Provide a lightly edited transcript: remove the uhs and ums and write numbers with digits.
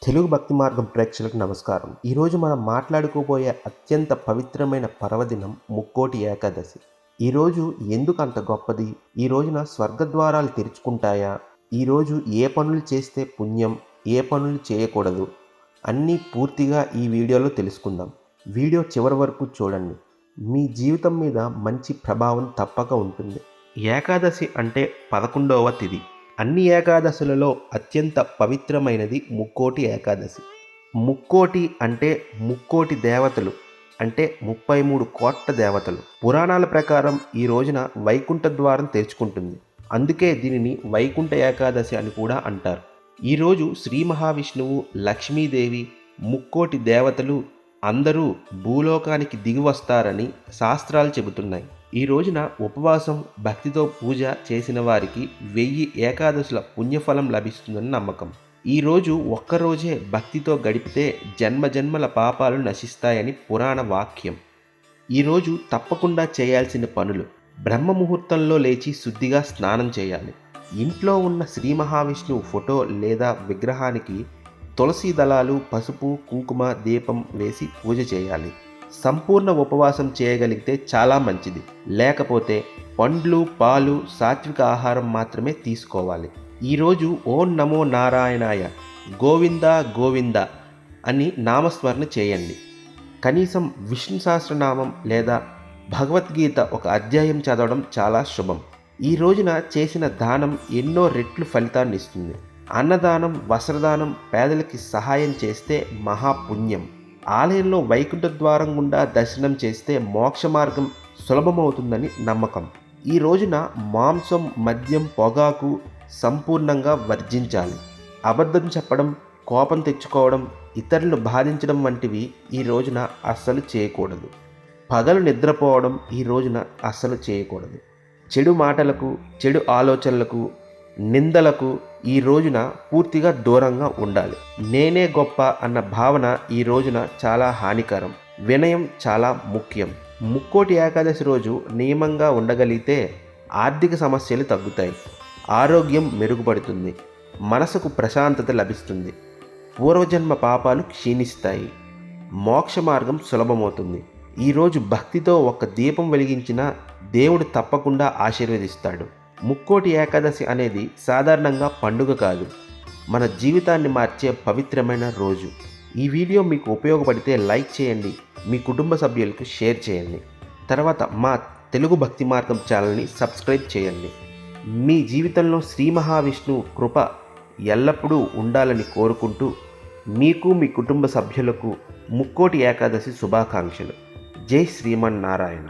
తెలుగు భక్తి మార్గం ప్రేక్షకులకు నమస్కారం. ఈరోజు మనం మాట్లాడుకోబోయే అత్యంత పవిత్రమైన పర్వదినం ముక్కోటి ఏకాదశి. ఈరోజు ఎందుకు అంత గొప్పది? ఈ రోజున స్వర్గద్వారాలు తెరుచుకుంటాయా? ఈరోజు ఏ పనులు చేస్తే పుణ్యం, ఏ పనులు చేయకూడదు అన్నీ పూర్తిగా ఈ వీడియోలో తెలుసుకుందాం. వీడియో చివరి వరకు చూడండి. మీ జీవితం మీద మంచి ప్రభావం తప్పక ఉంటుంది. ఏకాదశి అంటే 11వ తిథి. అన్ని ఏకాదశులలో అత్యంత పవిత్రమైనది ముక్కోటి ఏకాదశి. ముక్కోటి అంటే ముక్కోటి దేవతలు, అంటే 33 కోట్ల దేవతలు. పురాణాల ప్రకారం ఈ రోజున వైకుంఠ ద్వారం తెరుచుకుంటుంది. అందుకే దీనిని వైకుంఠ ఏకాదశి అని కూడా అంటారు. ఈరోజు శ్రీ మహావిష్ణువు, లక్ష్మీదేవి, ముక్కోటి దేవతలు అందరూ భూలోకానికి దిగి వస్తారని శాస్త్రాలు చెబుతున్నాయి. ఈ రోజున ఉపవాసం, భక్తితో పూజ చేసిన వారికి 1000 ఏకాదశుల పుణ్యఫలం లభిస్తుందని నమ్మకం. ఈరోజు ఒక్కరోజే భక్తితో గడిపితే జన్మజన్మల పాపాలు నశిస్తాయని పురాణ వాక్యం. ఈరోజు తప్పకుండా చేయాల్సిన పనులు: బ్రహ్మ ముహూర్తంలో లేచి శుద్ధిగా స్నానం చేయాలి. ఇంట్లో ఉన్న శ్రీ మహావిష్ణువు ఫోటో లేదా విగ్రహానికి తులసి దళాలు, పసుపు, కుంకుమ, దీపం వేసి పూజ చేయాలి. సంపూర్ణ ఉపవాసం చేయగలిగితే చాలా మంచిది. లేకపోతే పండ్లు, పాలు, సాత్విక ఆహారం మాత్రమే తీసుకోవాలి. ఈరోజు ఓం నమో నారాయణాయ, గోవింద గోవింద అని నామస్మరణ చేయండి. కనీసం విష్ణు సహస్రనామం లేదా భగవద్గీత ఒక అధ్యాయం చదవడం చాలా శుభం. ఈ రోజున చేసిన దానం ఎన్నో రెట్లు ఫలితాన్ని ఇస్తుంది. అన్నదానం, వస్త్రదానం, పేదలకి సహాయం చేస్తే మహాపుణ్యం. ఆలయంలో వైకుంఠ ద్వారం గుండా దర్శనం చేస్తే మోక్ష మార్గం సులభమవుతుందని నమ్మకం. ఈ రోజున మాంసం, మద్యం, పొగాకు సంపూర్ణంగా వర్జించాలి. అబద్ధం చెప్పడం, కోపం తెచ్చుకోవడం, ఇతరులను బాధించడం వంటివి ఈ రోజున అస్సలు చేయకూడదు. పగలు నిద్రపోవడం ఈ రోజున అస్సలు చేయకూడదు. చెడు మాటలకు, చెడు ఆలోచనలకు, నిందలకు ఈ రోజున పూర్తిగా దూరంగా ఉండాలి. నేనే గొప్ప అన్న భావన ఈ రోజున చాలా హానికరం. వినయం చాలా ముఖ్యం. ముక్కోటి ఏకాదశి రోజు నియమంగా ఉండగలిగితే ఆర్థిక సమస్యలు తగ్గుతాయి, ఆరోగ్యం మెరుగుపడుతుంది, మనసుకు ప్రశాంతత లభిస్తుంది, పూర్వజన్మ పాపాలు క్షీణిస్తాయి, మోక్ష మార్గం సులభమవుతుంది. ఈరోజు భక్తితో ఒక దీపం వెలిగించిన దేవుడు తప్పకుండా ఆశీర్వదిస్తాడు. ముక్కోటి ఏకాదశి అనేది సాధారణంగా పండుగ కాదు, మన జీవితాన్ని మార్చే పవిత్రమైన రోజు. ఈ వీడియో మీకు ఉపయోగపడితే లైక్ చేయండి, మీ కుటుంబ సభ్యులకు షేర్ చేయండి. తర్వాత మా తెలుగు భక్తి మార్గం ఛానల్ని సబ్స్క్రైబ్ చేయండి. మీ జీవితంలో శ్రీ మహావిష్ణువు కృప ఎల్లప్పుడూ ఉండాలని కోరుకుంటూ మీకు, మీ కుటుంబ సభ్యులకు ముక్కోటి ఏకాదశి శుభాకాంక్షలు. జై శ్రీమన్నారాయణ.